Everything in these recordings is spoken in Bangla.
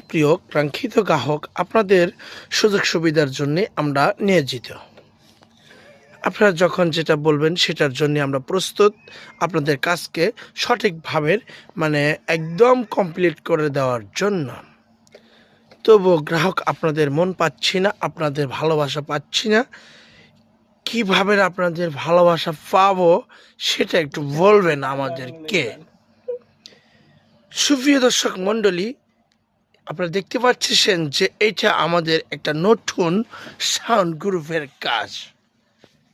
প্রিয় কাঙ্ক্ষিত গ্রাহক, আপনাদের সুযোগ সুবিধার জন্য আমরা নিয়োজিত। আপনারা যখন যেটা বলবেন সেটার জন্য আমরা প্রস্তুত, আপনাদের কাজকে সঠিকভাবে একদম কমপ্লিট করে দেওয়ার জন্য। তবুও গ্রাহক আপনাদের মন পাচ্ছি না, আপনাদের ভালোবাসা পাচ্ছি না। কিভাবে আপনাদের ভালোবাসা পাবো সেটা একটু বলবেন আমাদেরকে। সুপ্রিয় দর্শক মণ্ডলী, আপনারা দেখতে পাচ্ছেন যে এটা আমাদের একটা নতুন সাউন্ড গ্রুপের কাজ।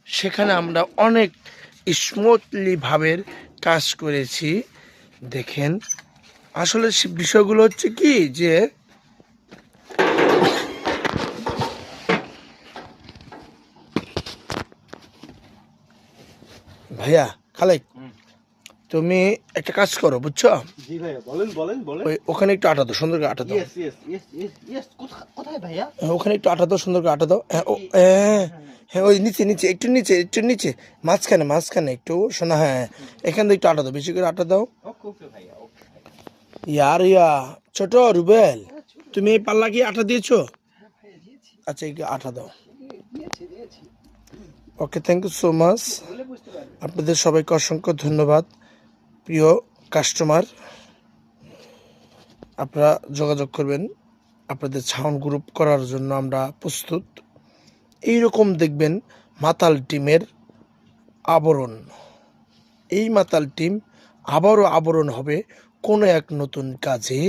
সেখানে আমরা অনেক স্মুথলি ভাবের কাজ করেছি। দেখেন, আসলে বিষয়গুলো হচ্ছে কি যে ভাইয়া খালেক, তুমি একটা কাজ করো, বুঝছো? জি ভাইয়া, বলেন বলেন বলেন। ওখানে একটু আটা দাও, সুন্দর করে আটা দাও। Yes yes yes yes yes, কোথায় ভাইয়া? ওখানে একটু আটা দাও, সুন্দর করে আটা দাও। হ্যাঁ, হ্যাঁ, ওই নিচে নিচে একটু নিচে একটু নিচে, মাঝখানে মাঝখানে একটু শোনা। হ্যাঁ, এখান থেকে একটু আটা দাও, বেশি করে আটা দাও। ওকে ওকে ভাইয়া, ওকে। ইয়া ছোট রুবেল, তুমি এই পাল্লা কি আটা দিয়েছো? হ্যাঁ ভাইয়া, দিয়েছি আচ্ছা, একটু আটা দাও। দিয়েছি দিয়েছি। ওকে, থ্যাংক ইউ সো মাচ। বলে বুঝতে পারবেন। আপনাদের সবাইকে অসংখ্য ধন্যবাদ। প্রিয় কাস্টমার, আপনারা যোগাযোগ করবেন। আপনাদের সাউন্ড গ্রুপ করার জন্য আমরা প্রস্তুত। এইরকম দেখবেন মাতাল টিমের আবরণ। এই মাতাল টিম আবারও আবরণ হবে কোনো এক নতুন কাজে।